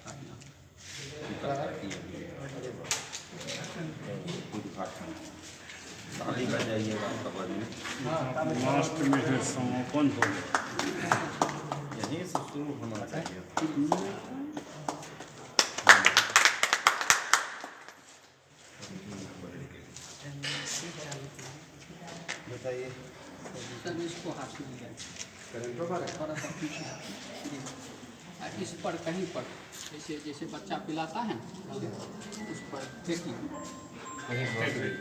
था यहाँ। उद्घाटन ताली बजाइएगा खबर में लास्ट में है समापन हो गया। यहीं से शुरू होना चाहिए। बताइए सर इसको हाथ में लिया थोड़ा सा पीछे इस पर कहीं पर जैसे बच्चा पिलाता है उस पर देखिए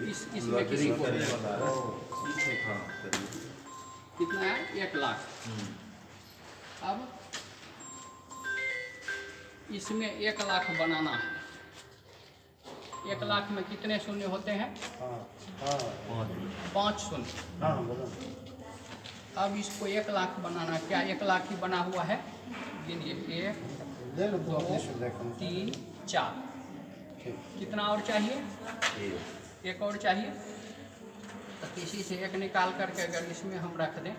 इसमें किसी को कितना है 1 लाख। अब इसमें 1 लाख बनाना है। 1 लाख में कितने शून्य होते हैं? 5 शून्य। अब इसको 1 लाख बनाना, क्या 1 लाख ही बना हुआ है? गिनिए 1 2 3 4। कितना और चाहिए? 1 और चाहिए। तो किसी से 1 निकाल करके अगर इसमें हम रख दें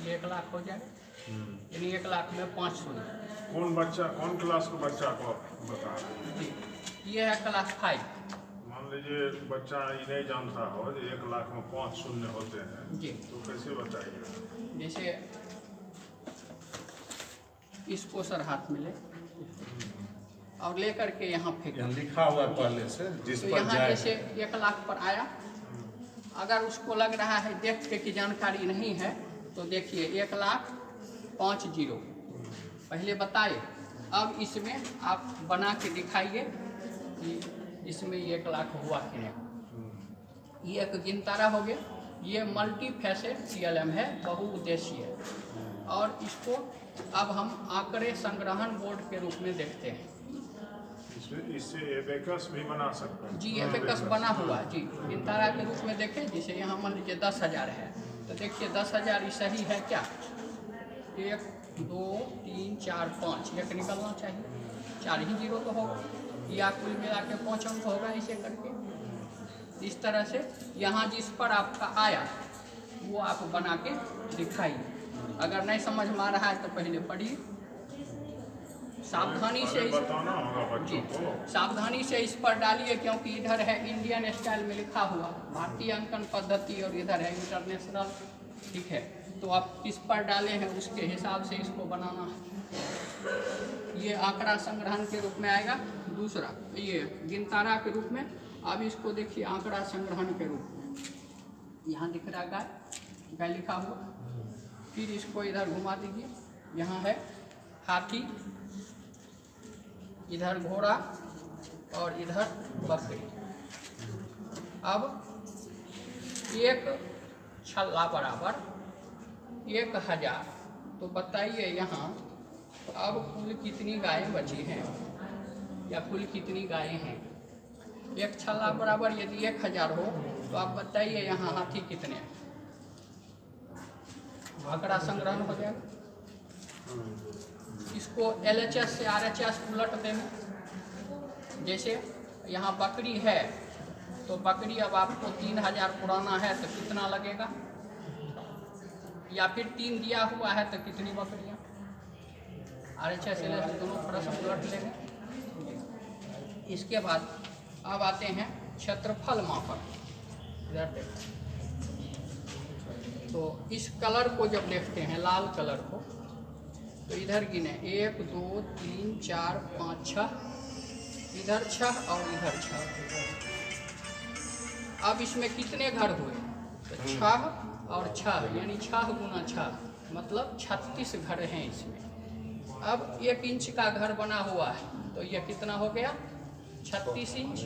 ये 1 लाख हो जाए। यानी 1 लाख में 5 शून्य। कौन क्लास का बच्चा को बता रहे हैं? जी ये है क्लास 5। मान लीजिए बच्चा ये नहीं जानता हो 1 लाख में 5 शून्य होते हैं जी तो कैसे बताइए? जैसे इसको सर हाथ में ले और ले करके यहाँ फेंक। लिखा हुआ है पहले से जिस तो पर यहाँ जाए। जैसे 1 लाख पर आया, अगर उसको लग रहा है देख के कि जानकारी नहीं है तो देखिए 1 लाख 5 जीरो पहले बताए। अब इसमें आप बना के दिखाइए कि इसमें 1 लाख हुआ कि नहीं। ये एक गिनतारा हो गया। ये मल्टी फैसेट CLM है, बहुउद्देशीय। और इसको अब हम आंकड़े संग्रहण बोर्ड के रूप में देखते हैं। इससे एबेकस भी बना सकते हैं। जी एबेकस बना हुआ जी गिनतारा के रूप में देखें। जैसे यहाँ मान लीजिए 10,000 है तो देखिए 10,000 ही सही है क्या? 1 2 3 4 5 1 निकलना चाहिए। 4 ही जीरो तो होगा या कुल मिला के 5 अंक होगा इसे करके। इस तरह से यहाँ जिस पर आपका आया वो आप बना के दिखाइए। अगर नहीं समझ में आ रहा है तो पहले पढ़िए, सावधानी से बताना होगा बच्चों को। सावधानी से इस पर डालिए क्योंकि इधर है इंडियन स्टाइल में लिखा हुआ भारतीय अंकन पद्धति और इधर है इंटरनेशनल। ठीक है, तो आप किस पर डाले हैं उसके हिसाब से इसको बनाना है। ये आंकड़ा संग्रहण के रूप में आएगा। दूसरा ये गिनतारा के रूप में। अब इसको देखिए आंकड़ा संग्रहण के रूप में। यहाँ दिख रहा गाय, गाय लिखा हुआ। फिर इसको इधर घुमा दीजिए, यहाँ है हाथी, इधर घोड़ा और इधर बकरी। अब 1 छल्ला बराबर 1000। तो बताइए यहाँ अब कुल कितनी गायें बची हैं या कुल कितनी गायें हैं? 1 छल्ला बराबर यदि 1000 हो तो आप बताइए यहाँ हाथी कितने हैं? आंकड़ा संग्रहण हो जाएगा। इसको LHS से RHS उलट देंगे। जैसे यहाँ बकरी है तो बकरी अब आपको 3000 पुराना है तो कितना लगेगा? या फिर 3 दिया हुआ है तो कितनी बकरियाँ? RHS LHS दोनों प्रश्न उलट लेंगे। इसके बाद अब आते हैं क्षेत्रफल मापक। इधर देखो तो इस कलर को जब देखते हैं लाल कलर को तो इधर गिने 1 2 3 4 5 6, इधर 6 और इधर 6। अब इसमें कितने घर हुए? तो 6 और 6 यानी 6 गुना 6 मतलब 36 घर हैं इसमें। अब 1 इंच का घर बना हुआ है तो ये कितना हो गया? 36 इंच।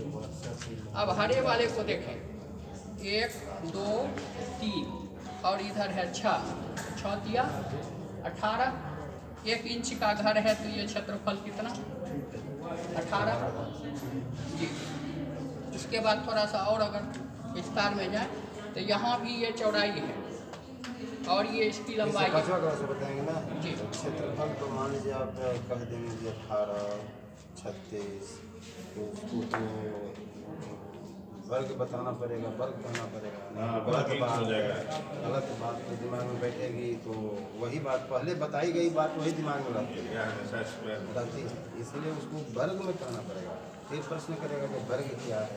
अब हरे वाले को देखें 1 2 3 और इधर है 6 दिया 18। 1 इंच का घर है तो ये क्षेत्रफल कितना? 18 जी। इसके बाद थोड़ा सा और अगर विस्तार में जाए तो यहाँ भी ये चौड़ाई है और ये इसकी लंबाई है। बताएंगे ना जी क्षेत्रफल तो मान लीजिए आप कह देंगे 18 36 तो उसको तो वर्ग बताना पड़ेगा, वर्ग कहना पड़ेगा, नहीं हाँ, तो वर्ग इंच हो जाएगा। गलत बात तो दिमाग में बैठेगी, तो वही बात पहले बताई गई बात वही दिमाग में रहती है, या जैसा स्क्वायर होता गलती है। इसलिए उसको वर्ग में कहना पड़ेगा। फिर प्रश्न करेगा कि वर्ग क्या है,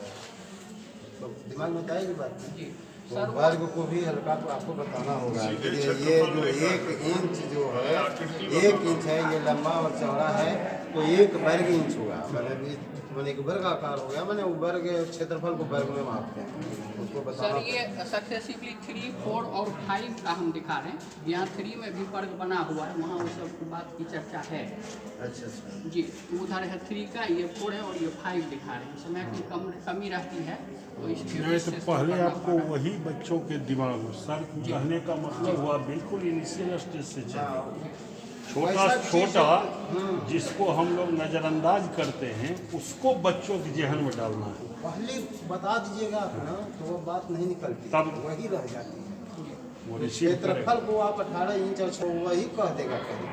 तो दिमाग में आएगी बात। जी तो सर, वर्ग को भी हल्का तो आपको बताना होगा कि ये जो 1 इंच जो है, 1 इंच है, ये लंबा और चौड़ा है, तो 1 वर्ग इंच होगा। मैंने एक वर्ग आकार हो गया, मैंने वो वर्ग क्षेत्रफल को वर्ग में मापते हैं, उसको सर बताना। ये सक्सेसिवली 3, 4 और 5 का हम दिखा रहे हैं। यहाँ 3 में भी वर्ग बना हुआ है, वहाँ उस सब बात की चर्चा है। अच्छा अच्छा। जी, उधर है 3 का, ये 4 है और ये 5 दिखा रहे हैं। समय की कमी रहती है तो इसलिए नहीं तो विशेष पहले करना आपको पड़ा। वही बच्चों के दिमाग में सर कहने का मतलब हुआ बिल्कुल इनिशियल स्टेज से चले। छोटा छोटा जिसको हम लोग नज़रअंदाज करते हैं उसको बच्चों के जहन में डालना है। पहले बता दीजिएगा ना, तो वो बात नहीं निकलती, तब वही रह जाती है। वो तो रिसीव करेगा। क्षेत्रफल को आप 18 इंच और 6 वही कह देगा कहीं,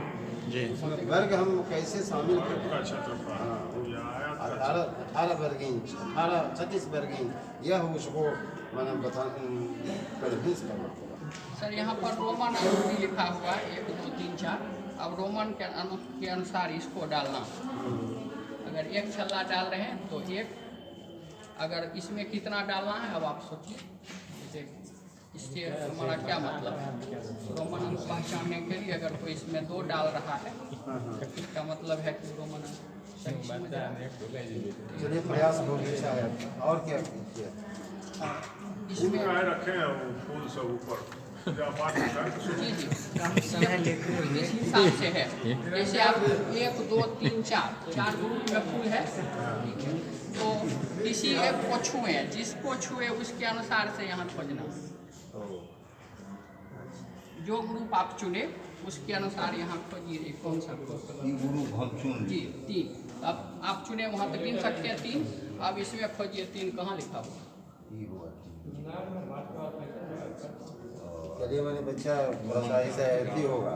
जी उसमें वर्ग हम कैसे शामिल है करें। का क्षेत्रफल हाँ। वो या आयत का 18 वर्ग इंच, 36 वर्ग इंच, यह उसको मैंने कन्विंस करना होगा। सर यहाँ पर रोमन अंक भी लिखा हुआ है 1, 2, 3, 4। अब रोमन के अनुसार इसको डालना। अगर 1 छल्ला डाल रहे हैं तो 1, अगर इसमें कितना डालना है अब आप सोचिए। जैसे इससे हमारा क्या मतलब है, रोमन अंक पहचानने के लिए अगर कोई इसमें 2 डाल रहा है तो इसका मतलब है कि रोमन अंक सही समझ रहा है। चलिए प्रयास बहुत अच्छा है, और क्या कीजिए। इसमें फूल रखे हैं, वो फूल सब ऊपर पूजा पाठ होता है तो जी जी इस हिसाब से है। जैसे आप 1, 2, 3, 4 ग्रुप में फूल है, तो किसी एक को छुए, जिसको छुए उसके अनुसार से यहाँ खोजना। जो ग्रुप आप चुने उसके अनुसार यहाँ खोजिए कौन सा ग्रुप। ये गुरु हम चुन जी 3, अब आप चुने वहाँ तक गिन सकते हैं 3। अब इसमें खोजिए 3 कहाँ लिखा हुआ। चलिए मैंने बच्चा थोड़ा सा ऐसा हेल्दी होगा,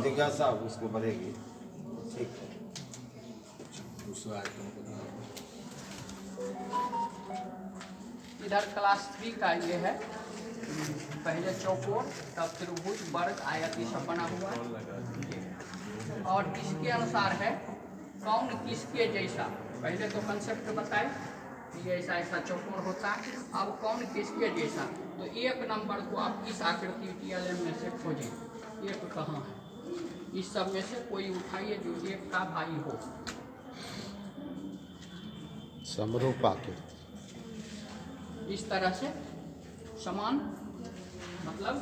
जिज्ञासा उसको बढ़ेगी। ठीक है। इधर क्लास 3 का ये है। पहले चौकोर, तब त्रिभुज, वर्ग, आयत, ये सब बना हुआ है। और इसके अनुसार है कौन किसके जैसा। पहले तो कंसेप्ट बताए कि ऐसा ऐसा चौकोर होता है। अब कौन किसके जैसा, तो 1 नंबर को आप इस आकृति TLM में से खोजें। 1 कहाँ है, इस सब में से कोई उठाइए जो 1 का भाई हो। समरूप आकृति इस तरह से समान, मतलब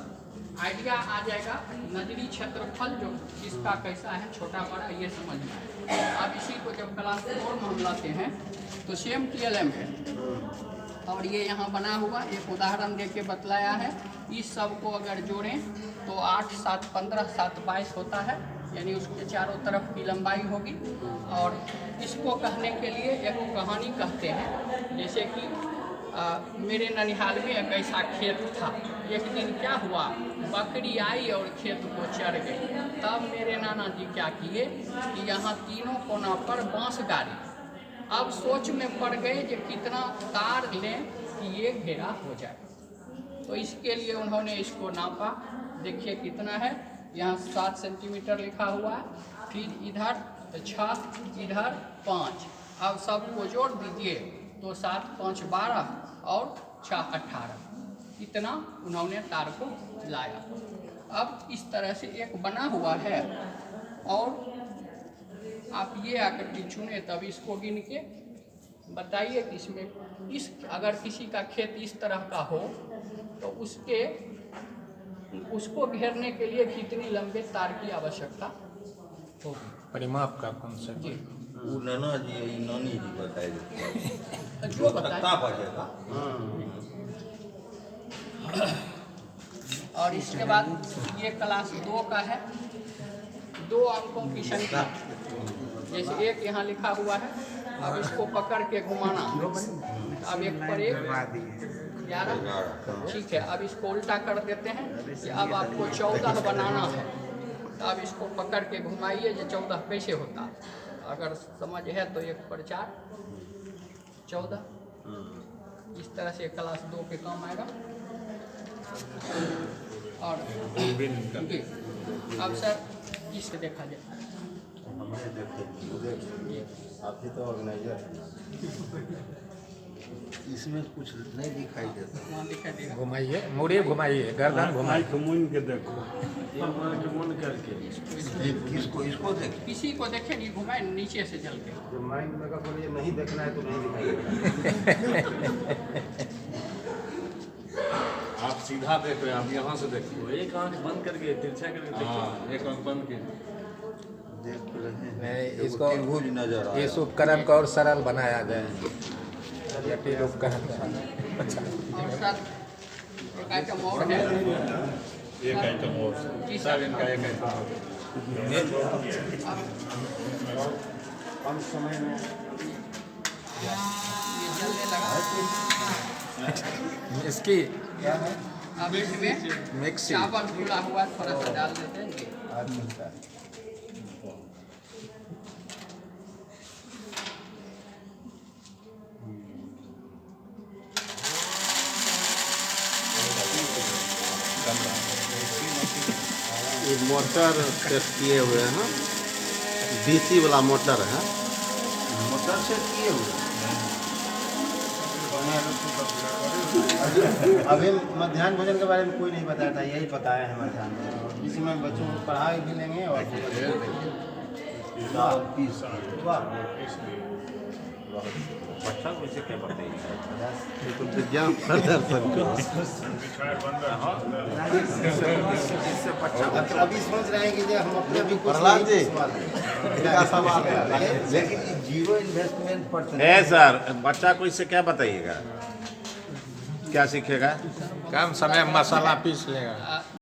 आइडिया आ जाएगा। नजरी क्षेत्रफल जो किसका कैसा है, छोटा बड़ा, ये समझना है। अब इसी को जब क्लास 4 में हम लाते हैं तो सेम TLM है, और ये यहाँ बना हुआ एक उदाहरण दे के बतलाया है। इस सब को अगर जोड़ें तो 8, 7, 15, 7, 22 होता है, यानी उसके चारों तरफ की लंबाई होगी। और इसको कहने के लिए एक कहानी कहते हैं। जैसे कि मेरे ननिहाल में एक ऐसा खेत था। एक दिन क्या हुआ, बकरी आई और खेत को चर गई। तब मेरे नाना जी क्या किए कि यहाँ तीनों कोना पर बांस गाड़े। अब सोच में पड़ गए कि कितना तार लें कि ये घेरा हो जाए। तो इसके लिए उन्होंने इसको नापा। देखिए कितना है, यहाँ 7 सेंटीमीटर लिखा हुआ है, फिर इधर 6, इधर 5। अब सबको जोड़ दीजिए तो 7, 5, 12 और 6, 18। इतना उन्होंने तार को लाया। अब इस तरह से एक बना हुआ है, और आप ये आकृति चुने तब इसको गिन के बताइए कि इसमें इस अगर किसी का खेत इस तरह का हो तो उसको घेरने के लिए कितनी लंबे तार की आवश्यकता होगी। परिमाप का कॉन्सेप्ट। जी वो नाना जी ये नानी जी बताए जो बताए। कितना बचेगा। और इसके बाद ये क्लास 2 का है। 2 अंकों की संख्या, जैसे 1 यहाँ लिखा हुआ है। अब इसको पकड़ के घुमाना। अब 1 पर 1 11। ठीक है, अब इसको उल्टा कर देते हैं कि अब आपको 14 बनाना है। तो अब इसको पकड़ के घुमाइए जो 14 कैसे होता है। अगर समझ है तो 1 पर 4 14। इस तरह से क्लास 2 पे काम आएगा। और अब सर इससे देखा जाए, हमने देखे आप ही तो ऑर्गेनाइजर हैं। इसमें कुछ नहीं दिखाई देता। वहाँ दिखाई देगा। घुमाइए, मुड़िए घुमाइए, गर्दन घुमाइए। आँख मूंद के देखो। किसको इसको देखिए। किसी को देखे नहीं, घुमाए नीचे से जल के। जो माइंड में का बोलिए नहीं देखना है तो नहीं दिखाई देगा। आप सीधा देखो, आप यहाँ से देखो, एक आंख बंद करके तिरछा करके देखो, एक आंख बंद के देख रहे नहीं, हैं इसको- त्रिभुज नजर आ इस उपकरण को और सरल बनाया जाए। जटिल उपकरण। अच्छा, और सर एक आइटम और है। एक आइटम और जी सब सर। इनका एक आइटम और। कम समय में ये जलने लगा। इसकी क्या है अब इसमें मिक्सी। चावल खुला हुआ थोड़ा सा डाल देते हैं ये। आज मिलता है। ये मोटर टेस्ट किए हुए हैं, डीसी वाला मोटर है। मोटर से किए हुए अभी मध्याह्न भोजन के बारे में कोई नहीं बताया था, यही बताया है मध्याह्न भोजन। इसमें बच्चों को पढ़ा भी लेंगे और दाल पीस वाह बच्चा को इसे क्या बताइए। ये तो विज्ञान प्रदर्शन का मिठाई बन रहा है। इससे बच्चा अभी सोच रहे हैं कि जो हम अपने भी कुछ प्रहलाद जी, नहीं सवाल है। इनका सवाल है। लेकिन जीरो इन्वेस्टमेंट पर है सर, बच्चा को इससे क्या बताइएगा, क्या सीखेगा? कम समय में मसाला पीस लेगा।